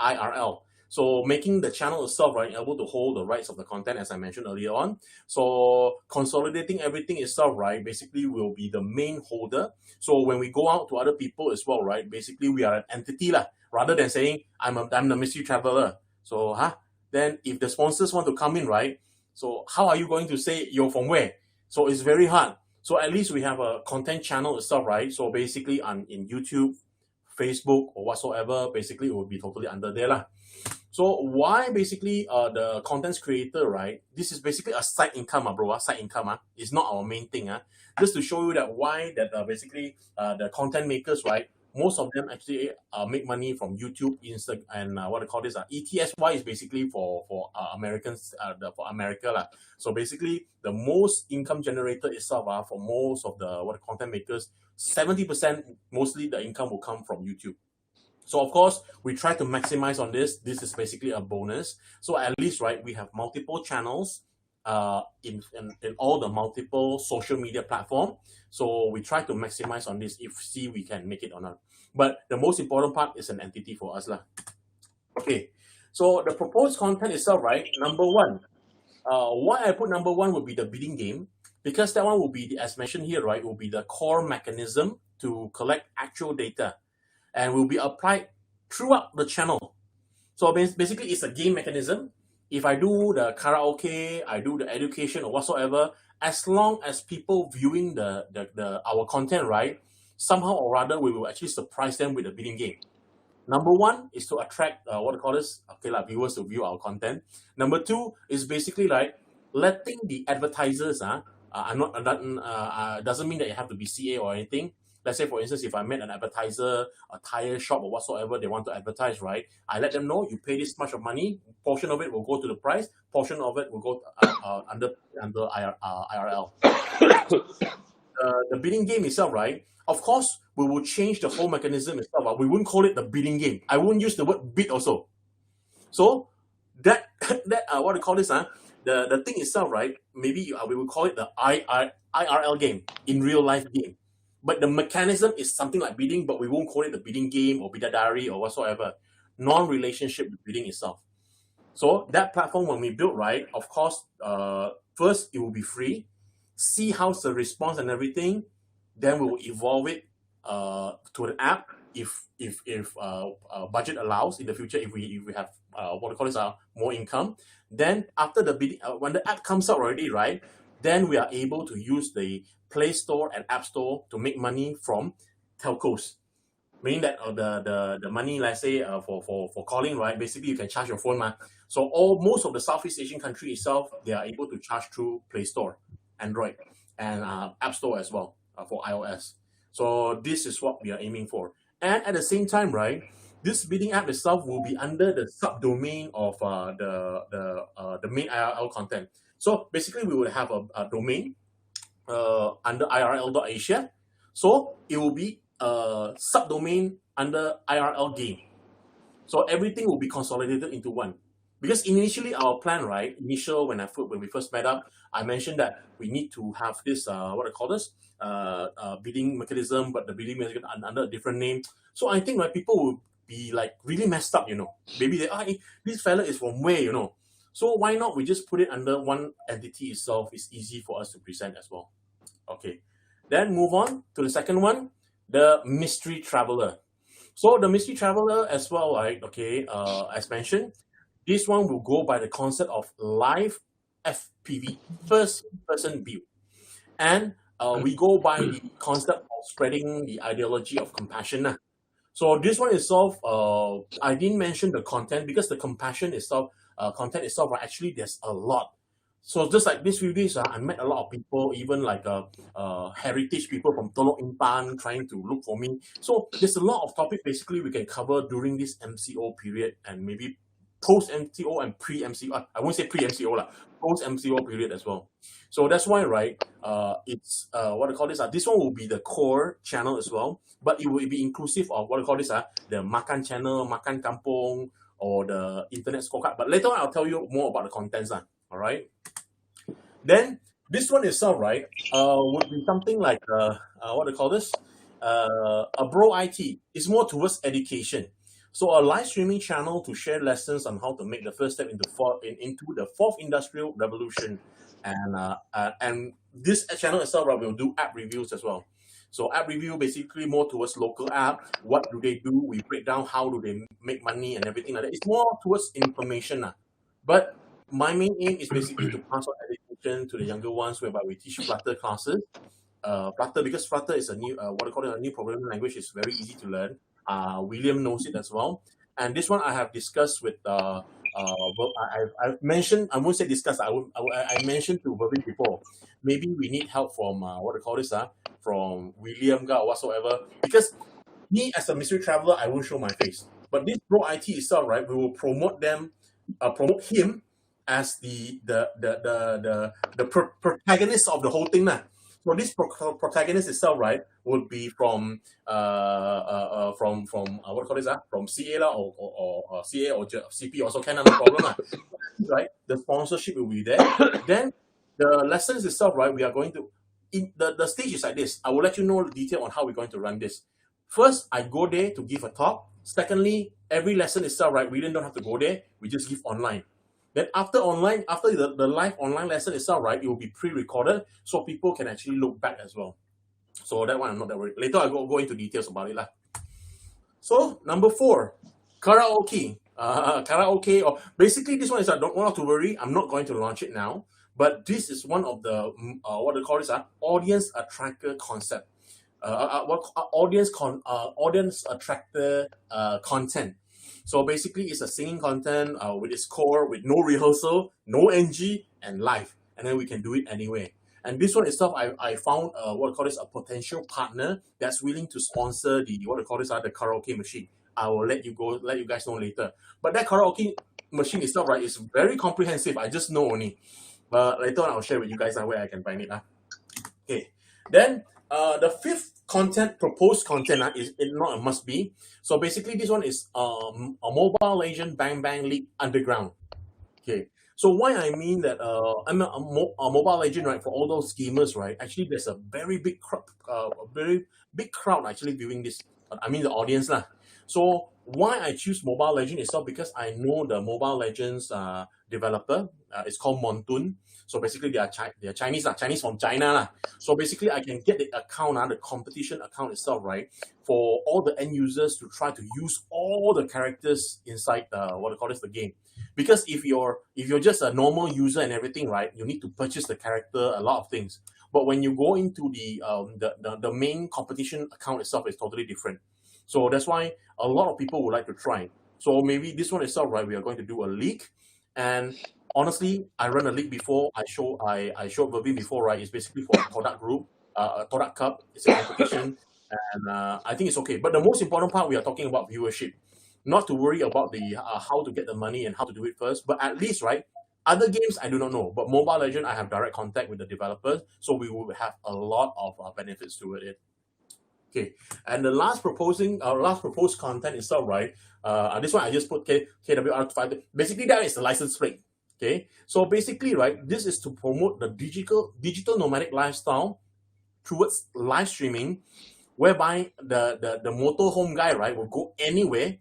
IRL. So making the channel itself, right, able to hold the rights of the content as I mentioned earlier on. So consolidating everything itself, right, basically will be the main holder. So when we go out to other people as well, right, basically we are an entity lah, rather than saying I'm the mystery traveler. So then if the sponsors want to come in, right, so how are you going to say you're from where? So it's very hard. So at least we have a content channel itself, right? So basically in YouTube, Facebook or whatsoever, basically it will be totally under there lah. So why basically the content creator, right? This is basically a side income, bro. Side income, it's not our main thing. Just to show you that why that basically the content makers, right? Most of them actually make money from YouTube, Insta, and what they call this ETSY is basically for Americans, for America lah. So basically the most income generator itself for most of the content makers, 70% mostly the income will come from YouTube. So of course, we try to maximize on this. This is basically a bonus. So at least, right, we have multiple channels in all the multiple social media platform. So we try to maximize on this if see we can make it or not. But the most important part is an entity for us lah. Okay, so the proposed content itself, right? Number one, why I put number one would be the bidding game, because that one will be, as mentioned here, right, will be the core mechanism to collect actual data and will be applied throughout the channel. So basically, it's a game mechanism. If I do the karaoke, I do the education or whatsoever, as long as people viewing our content, right, somehow or other, we will actually surprise them with the bidding game. Number one is to attract viewers to view our content. Number two is basically like letting the advertisers doesn't mean that you have to be CA or anything. Let's say, for instance, if I met an advertiser, a tire shop or whatsoever they want to advertise, right? I let them know you pay this much of money. Portion of it will go to the price. Portion of it will go under IRL. The bidding game itself, right? Of course, we will change the whole mechanism itself. We wouldn't call it the bidding game. I wouldn't use the word bid also. So that what do you call this? The thing itself, right? Maybe we will call it the IRL game, in real life game. But the mechanism is something like bidding, but we won't call it the bidding game or bidadari or whatsoever. Non-relationship with bidding itself. So that platform, when we build, right, of course, first it will be free. See how's the response and everything. Then we will evolve it to an app if budget allows in the future. If we have more income. Then after the bidding, when the app comes out already, right, then we are able to use the Play Store and App Store to make money from telcos. Meaning that the money, let's say for calling, right? Basically, you can charge your phone, So most of the Southeast Asian country itself, they are able to charge through Play Store, Android, and App Store as well for iOS. So this is what we are aiming for. And at the same time, right, this bidding app itself will be under the subdomain of the main IRL content. So basically, we will have a domain under IRL.asia. So it will be a subdomain under IRL game. So everything will be consolidated into one. Because initially our plan, right? When we first met up, I mentioned that we need to have this what I call this bidding mechanism, but the bidding mechanism under a different name. So I think people will be like really messed up, Maybe they this fella is from where, So why not we just put it under one entity itself? It's easy for us to present as well. Okay. Then move on to the second one, the Mystery Traveler. So the Mystery Traveler as well, right? Okay, as mentioned, this one will go by the concept of live FPV, first person view. And we go by the concept of spreading the ideology of compassion. So this one itself, I didn't mention the content because the compassion itself, content itself, actually there's a lot. So just like these few days, I met a lot of people, even like heritage people from Teluk Intan trying to look for me. So there's a lot of topic basically we can cover during this MCO period and maybe post-MCO and pre-MCO. I won't say pre-MCO, post-MCO period as well. So that's why, right, it's, what I call this, this one will be the core channel as well, but it will be inclusive of what I call this, the Makan channel, Makan Kampung, or the Internet Scorecard. But later on, I'll tell you more about the contents, all right? Then this one itself, right, would be something like, what do you call this? A Bro IT. It's more towards education. So a live streaming channel to share lessons on how to make the first step into the fourth industrial revolution. And this channel itself, right, will do app reviews as well. So app review basically more towards local app. What do they do? We break down how do they make money and everything like that. It's more towards information. But my main aim is basically to pass on education to the younger ones, whereby we teach Flutter classes. Flutter, because Flutter is a new, what I call it, a new programming language. It's very easy to learn. William knows it as well. And this one I have discussed with, I've mentioned, I won't say discuss, I mentioned to Vervin before, maybe we need help from, what I call this, from William or whatsoever. Because me as a mystery traveler, I won't show my face. But this Bro IT itself, right, we will promote him as the protagonist of the whole thing. So this protagonist itself, right, would be from what do you call this? From CA or CA or CP also can, no problem. Right? The sponsorship will be there. Then the lessons itself, right, we are going to, the stage is like this. I will let you know the detail on how we're going to run this. First, I go there to give a talk. Secondly, every lesson itself, right, we don't have to go there. We just give online. Then after the live online lesson itself, right, it will be pre-recorded so people can actually look back as well. So that one I'm not that worried. Later I go into details about it. So number 4, karaoke. Karaoke, or basically this one is, don't have to worry, I'm not going to launch it now, but this is one of the what they call this, audience attractor concept. Audience attractor content. So basically, it's a singing content with its core, with no rehearsal, no NG, and live. And then we can do it anywhere. And this one itself, I found what I call this, a potential partner that's willing to sponsor the the karaoke machine. I will let you guys know later. But that karaoke machine itself, right, is very comprehensive. I just know only. But later on, I'll share with you guys where I can find it. Okay. Then the 5th proposed content is not a must be. So basically this one is a Mobile Legends Bang Bang League Underground. Okay. So why I mean that I'm a Mobile Legend, right, for all those gamers, right, actually there's a very big crowd actually viewing this. I mean the audience lah. So why I choose Mobile Legend itself, because I know the Mobile Legends developer. It's called Montun. So basically they are Chinese Chinese from China . So basically I can get the account, the competition account itself, right, for all the end users to try to use all the characters inside the game. Because if you're just a normal user and everything, right, you need to purchase the character, a lot of things. But when you go into the main competition account itself is totally different. So that's why a lot of people would like to try. So maybe this one itself, right, we are going to do a league. And honestly, I run a league before. I showed Vervin before, right? It's basically for a Todak group, a Todak Cup. It's a competition, and I think it's okay. But the most important part, we are talking about viewership. Not to worry about the how to get the money and how to do it first, but at least, right? Other games I do not know, but Mobile Legend I have direct contact with the developers, so we will have a lot of benefits to it. Okay, and the last proposed content itself, right? This one I just put KWR5. Basically, that is the license plate. Okay, so basically, right, this is to promote the digital nomadic lifestyle towards live streaming, whereby the motorhome guy, right, will go anywhere.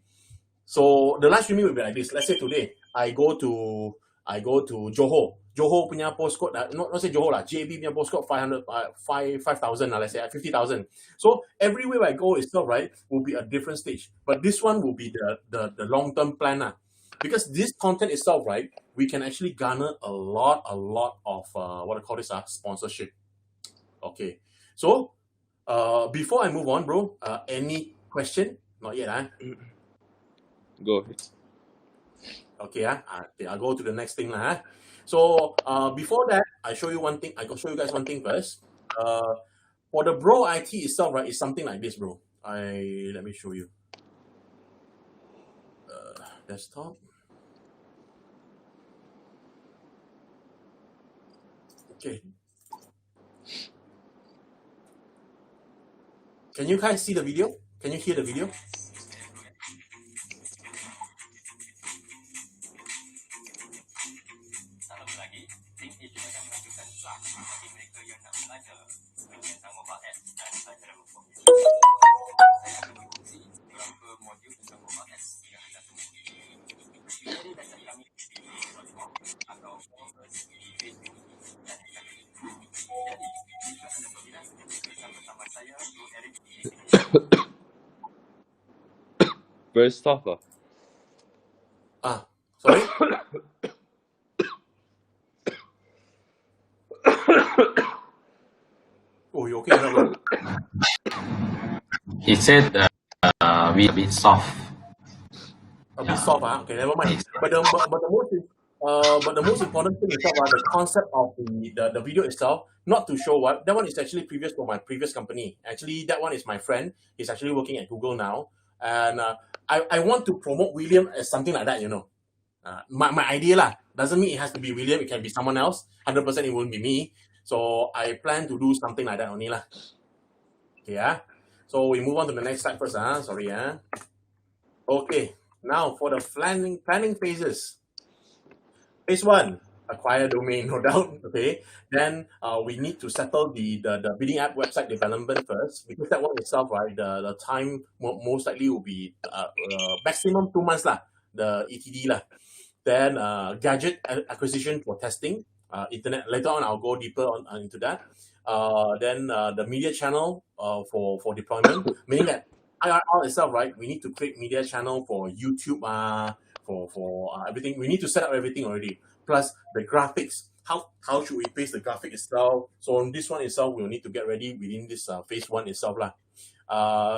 So the live streaming will be like this. Let's say today I go to Johor punya postcode, not say Johor lah, JB punya postcode 5,000 let's say 50,000. So everywhere I go itself, right, will be a different stage. But this one will be the long-term plan lah. Because this content itself, right, we can actually garner a lot of what I call this sponsorship. Okay, so before I move on, bro, any question? Not yet, Go ahead. Okay, I'll go to the next thing lah. So before that, I show you guys one thing first. For the Bro IT itself, right, it's something like this, bro. Let me show you. Desktop. Okay. Can you guys see the video? Can you hear the video? Very soft. Sorry? Oh, you okay? No. He said we a bit soft. A bit soft, okay, never mind. But the most important thing is the concept of the video itself, not to show what that one is actually previous to my previous company. Actually, that one is my friend. He's actually working at Google now, and I want to promote William as something like that. You know, my idea lah. Doesn't mean it has to be William. It can be someone else. 100% it won't be me. So I plan to do something like that only lah. Okay, so we move on to the next slide first. Sorry, Okay, now for the planning phases. Phase 1, acquire domain, no doubt. Okay, then we need to settle the bidding app website development first, because that one itself, right, the time most likely will be maximum 2 months lah, the ETD lah. Then gadget acquisition for testing, internet. Later on, I'll go deeper into that. Then the media channel for deployment, meaning that IRL itself, right, we need to create media channel for YouTube, for everything. We need to set up everything already. Plus the graphics. How should we paste the graphic itself? So on this one itself, we'll need to get ready within this phase 1 itself lah.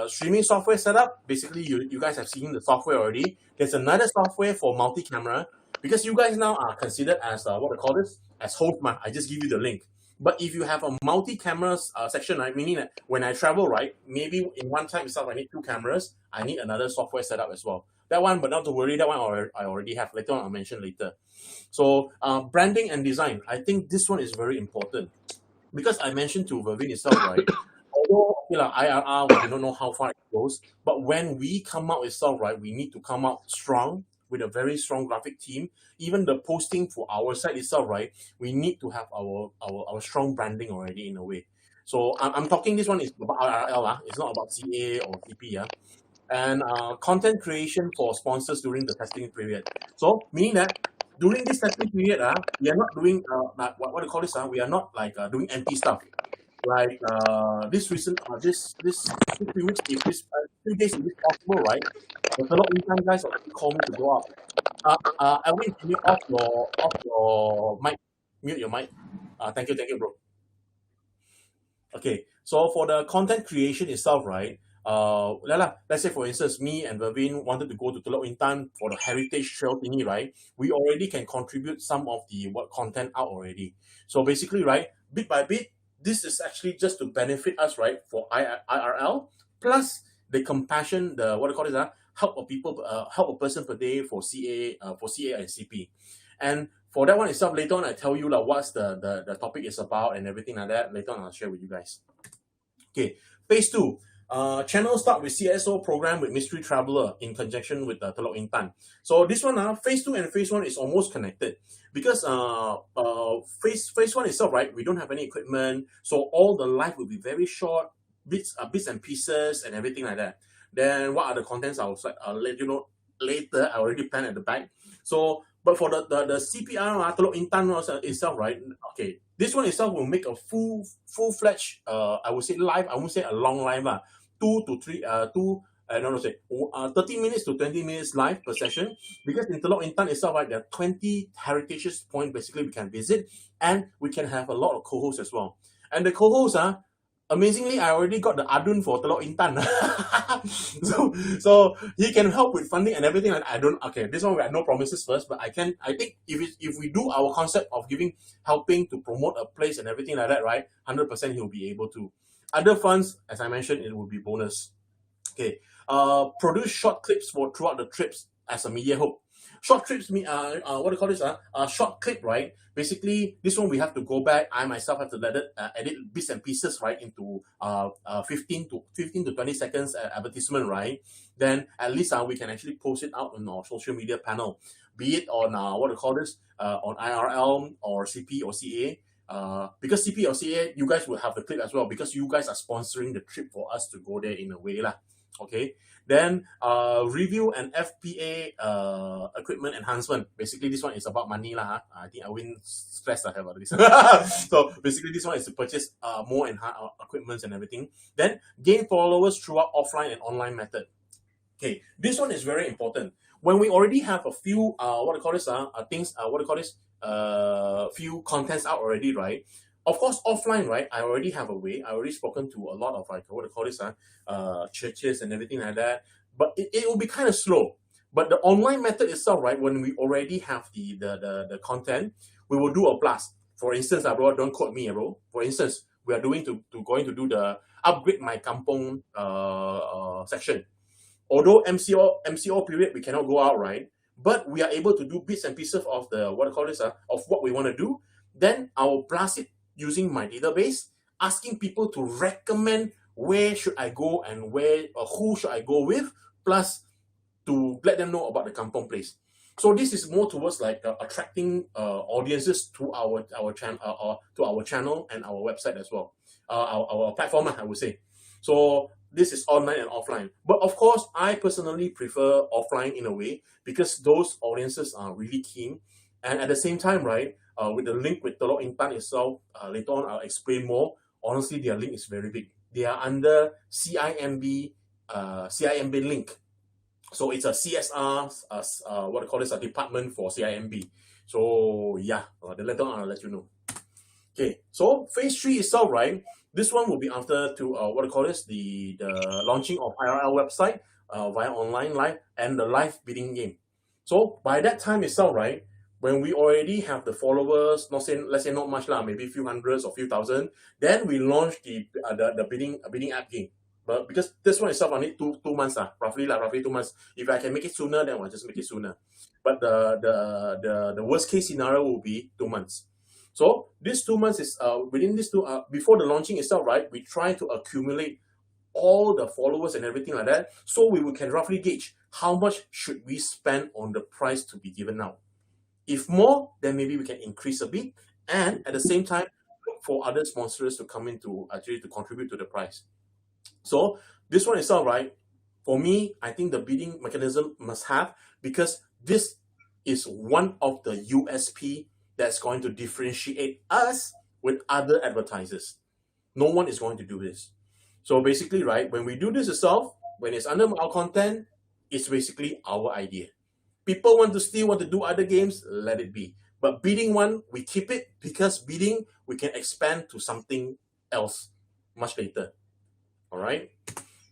Streaming software setup. Basically, you guys have seen the software already. There's another software for multi-camera, because you guys now are considered as what I call this, as host. I just give you the link. But if you have a multi-camera section, right, meaning that when I travel, right, maybe in one time itself I need 2 cameras, I need another software setup as well. That one, but not to worry, that one I already have. Later on, I'll mention later. So branding and design, I think this one is very important, because I mentioned to Vervin itself, right, although IRR, we don't know how far it goes, but when we come out itself, right, we need to come out strong with a very strong graphic team. Even the posting for our site itself, right, we need to have our strong branding already in a way. So I'm talking, this one is about IRL, it's not about CA or CP. And content creation for sponsors during the testing period. So meaning that during this testing period, we are not doing what do you call this? We are not like doing empty stuff. like this recent this few weeks, if this few days if it's possible, right? The fellow intern guys already call me to go up. Alvin, can you off your mic? Mute your mic. Thank you, bro. Okay, so for the content creation itself, right? Let's say for instance, me and Vervin wanted to go to Telok Intan for the heritage trail thingy, right? We already can contribute some of the content out already. So basically, right, bit by bit, this is actually just to benefit us, right, for IRL plus the compassion, the what do you call it, help a person per day for CA and CP, and for that one itself, later on I tell you like what's the topic is about and everything like that. Later on I'll share with you guys. Okay, phase 2. Channel start with CSO program with Mystery Traveler in conjunction with Telok Intan. So this one, phase 2 and phase 1 is almost connected because phase 1 itself, right? We don't have any equipment, so all the live will be very short, bits and pieces and everything like that. Then what are the contents? I'll let you know later. I already planned at the back. So, but for the CPR, Telok Intan itself, right? Okay, this one itself will make a full-fledged, I would say live. I won't say a long live, 30 minutes to 20 minutes live per session. Because in Telok Intan itself, right, there are 20 heritage points basically we can visit, and we can have a lot of co-hosts as well. And the co-hosts, amazingly, I already got the Adun for Telok Intan. so he can help with funding and everything. Okay, this one we have no promises first, but I think if we do our concept of helping to promote a place and everything like that, right, 100% he'll be able to. Other funds, as I mentioned, it will be bonus. Okay, produce short clips throughout the trips as a media hook. Short clips, what do you call this? Short clip, right? Basically, this one we have to go back. I myself have to edit bits and pieces, right, into 15 to 20 seconds advertisement, right? Then at least we can actually post it out on our social media panel, be it on what do you call this? On IRL or CP or CA. Because CP or CA, you guys will have the clip as well because you guys are sponsoring the trip for us to go there in a way lah. Okay, then review and FPA equipment enhancement. Basically, this one is about money lah. I think I win stress I have about this. So basically, this one is to purchase more equipments and everything. Then gain followers throughout offline and online method. Okay, this one is very important. When we already have a few few contents out already, right? Of course, offline, right? I already have a way. I already spoken to a lot of churches and everything like that. But it will be kind of slow. But the online method itself, right? When we already have the content, we will do a blast. For instance, bro, don't quote me, bro. For instance, we are going to do the upgrade my kampong section. Although MCO period we cannot go out, right? But we are able to do bits and pieces of of what we want to do. Then I will blast it using my database, asking people to recommend where should I go and who should I go with, plus to let them know about the kampong place. So this is more towards like attracting audiences to our channel and our website as well, our platform, I would say. So this is online and offline. But of course, I personally prefer offline in a way because those audiences are really keen. And at the same time, right, with the link with Telok Intan itself, later on I'll explain more. Honestly, their link is very big. They are under CIMB link. So it's a CSR, a department for CIMB. So yeah, later on I'll let you know. Okay, so phase 3 itself, right? This one will be after the launching of IRL website via online live and the live bidding game. So by that time itself, right, when we already have the followers, let's say not much lah, maybe a few hundreds or few thousand, then we launch the bidding app game. But because this one itself, I need two months roughly 2 months. If I can make it sooner, then I'll just make it sooner. But the worst case scenario will be 2 months. So these 2 months is within these before the launching itself, right? We try to accumulate all the followers and everything like that, so we can roughly gauge how much should we spend on the price to be given out. If more, then maybe we can increase a bit, and at the same time look for other sponsors to come in to actually to contribute to the price. So this one itself, right? For me, I think the bidding mechanism must have, because this is one of the USP that's going to differentiate us with other advertisers. No one is going to do this. So basically, right, when we do this itself, when it's under our content, it's basically our idea. People want to steal, want to do other games, let it be. But bidding one, we keep it, because bidding, we can expand to something else much later. All right.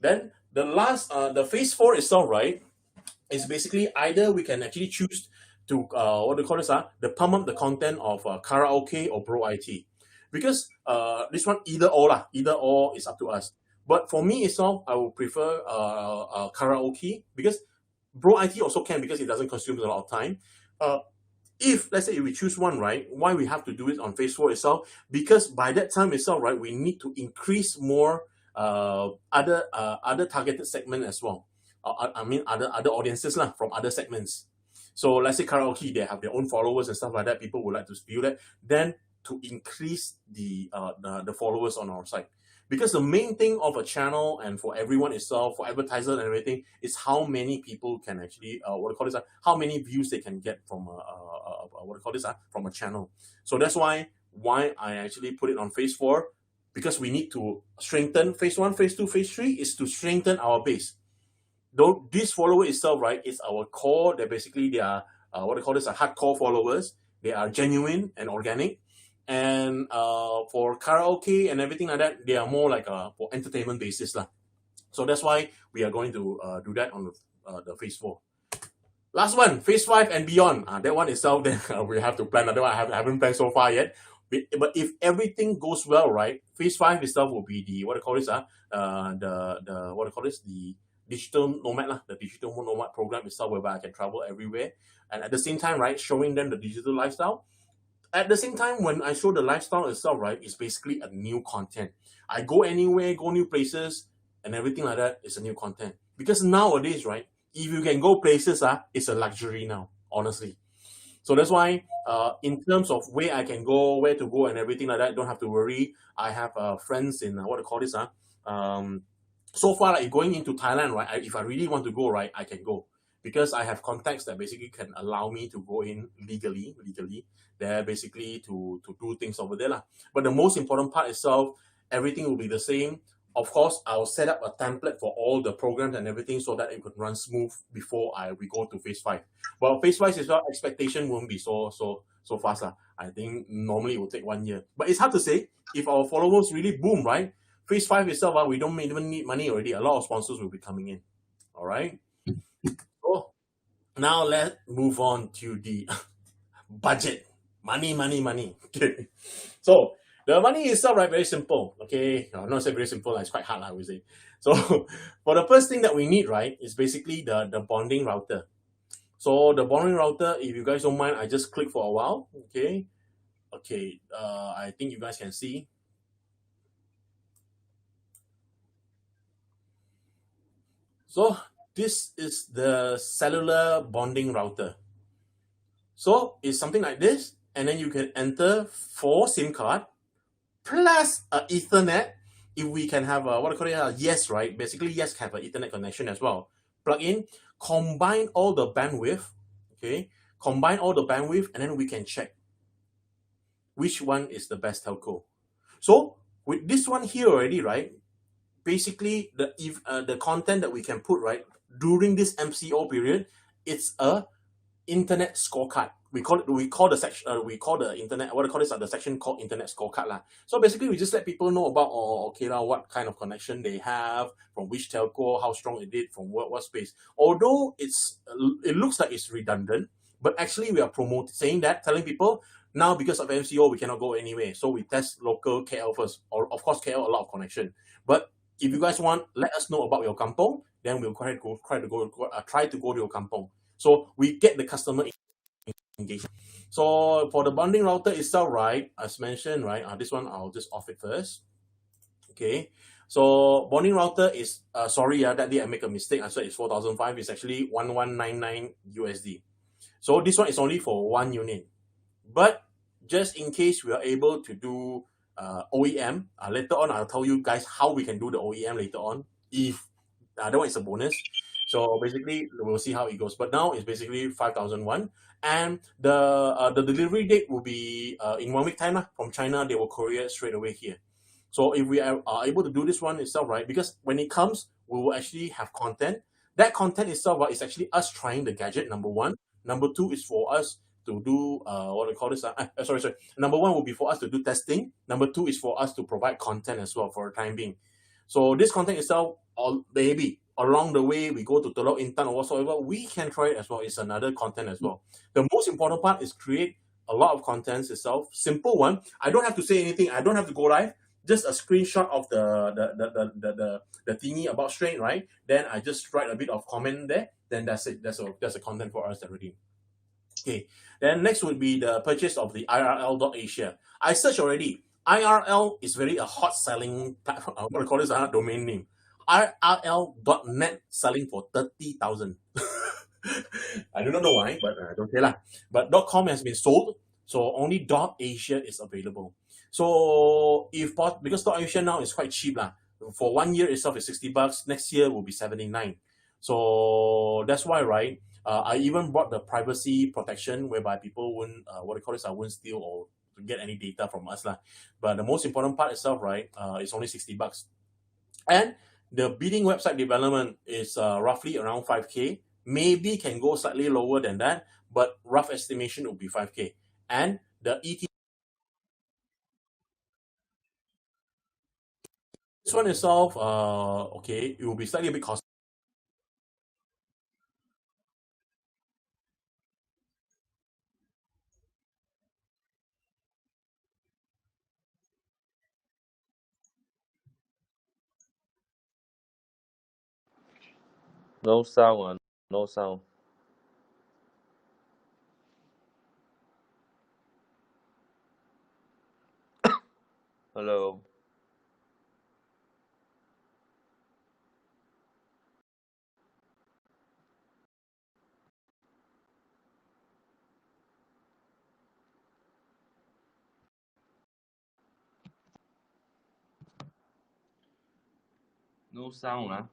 Then the last, the phase 4 itself, right, is basically either we can actually choose to, what do you call this, the pump up the content of karaoke or Bro IT. Because this one, either or is up to us. But for me itself, I would prefer karaoke, because Bro IT also can, because it doesn't consume a lot of time. If, let's say, if we choose one, right, why we have to do it on phase 4 itself? Because by that time itself, right, we need to increase more other targeted segment as well. I mean, other audiences lah, from other segments. So let's say karaoke, they have their own followers and stuff like that. People would like to view that. Then to increase the followers on our site. Because the main thing of a channel and for everyone itself, for advertisers and everything, is how many people can actually, how many views they can get from from a channel. So that's why I actually put it on phase 4, because we need to strengthen phase 1, phase 2, phase 3 is to strengthen our base. Though this follower itself, right, is our core. That basically they are hardcore followers. They are genuine and organic. And for karaoke and everything like that, they are more like for entertainment basis lah. So that's why we are going to do that on the phase 4. Last one, phase 5 and beyond. That one itself, then we have to plan. That one I haven't planned so far yet. But if everything goes well, right, phase 5 itself will be the the digital nomad lah, the digital nomad program itself, whereby I can travel everywhere, and at the same time, right, showing them the digital lifestyle. At the same time, when I show the lifestyle itself, right, it's basically a new content. I go anywhere, go new places, and everything like that is a new content. Because nowadays, right, if you can go places, it's a luxury now, honestly. So that's why, in terms of where I can go, where to go, and everything like that, don't have to worry. I have friends in so far, like going into Thailand, right, if I really want to go, right, I can go. Because I have contacts that basically can allow me to go in legally, there basically to do things over there lah. But the most important part itself, everything will be the same. Of course, I'll set up a template for all the programs and everything so that it could run smooth before we go to phase 5. Well, phase 5 is expectation won't be so fast lah. I think normally it will take 1 year. But it's hard to say. If our followers really boom, right, phase 5 itself, we don't even need money already. A lot of sponsors will be coming in. All right. So now let's move on to the budget. Money. Okay. So the money itself, right, very simple. Okay. No, not say very simple. It's quite hard, I would say. So for the first thing that we need, right, is basically the bonding router. So the bonding router, if you guys don't mind, I just click for a while. Okay. I think you guys can see. So this is the cellular bonding router. So it's something like this, and then you can enter 4 SIM card plus Ethernet. If we can have Yes, right? Basically, Yes have an Ethernet connection as well. Plug in, combine all the bandwidth, okay? Combine all the bandwidth, and then we can check which one is the best telco. So with this one here already, right? Basically, the content that we can put, right, during this MCO period, it's a internet scorecard. We call the internet, the section called internet scorecard lah. So basically, we just let people know about what kind of connection they have, from which telco, how strong it is, from what space. Although it looks like it's redundant, but actually we are telling people now, because of MCO, we cannot go anywhere. So we test local KL first, or of course KL a lot of connection. But if you guys want, let us know about your kampong, then we'll try to go to your kampong. So we get the customer engagement. So for the bonding router itself, right, as mentioned, right, this one I'll just off it first. Okay. So bonding router is that day I make a mistake. I said it's 4,500. It's actually 1199 USD. So this one is only for 1 unit. But just in case we are able to do OEM, later on I'll tell you guys how we can do the OEM later on, if that one is a bonus. So basically we'll see how it goes, but now it's basically 5,001, and the delivery date will be in 1 week time from China. They will courier straight away here. So if we are able to do this one itself, right? Because when it comes, we will actually have content. That content itself, right, is actually us trying the gadget. Number one. Number two is for us to do what we call this. Sorry. Number one will be for us to do testing. Number two is for us to provide content as well for the time being. So this content itself, or maybe along the way we go to Telok Intan or whatsoever, we can try it as well. It's another content as well. The most important part is create a lot of contents itself. Simple one. I don't have to say anything. I don't have to go live. Just a screenshot of the thingy about Strain, right? Then I just write a bit of comment there. Then that's it. That's a content for us already. Okay. Then next would be the purchase of the IRL.Asia. I searched already. IRL is very a hot selling platform. I'm gonna call this a domain name. IRL.net selling for 30,000. I do not know why, but I don't care lah. But .com has been sold, so only .Asia is available. So because .Asia now is quite cheap lah. For 1 year itself is $60. Next year will be 79. So that's why, right? I even brought the privacy protection whereby people won't won't steal or get any data from us lah. But the most important part itself, right? It's only $60, and the bidding website development is roughly around 5K. Maybe can go slightly lower than that, but rough estimation will be 5K. And the ET. This one itself, okay, it will be slightly a bit costly. No sound, no sound. Hello. No sound,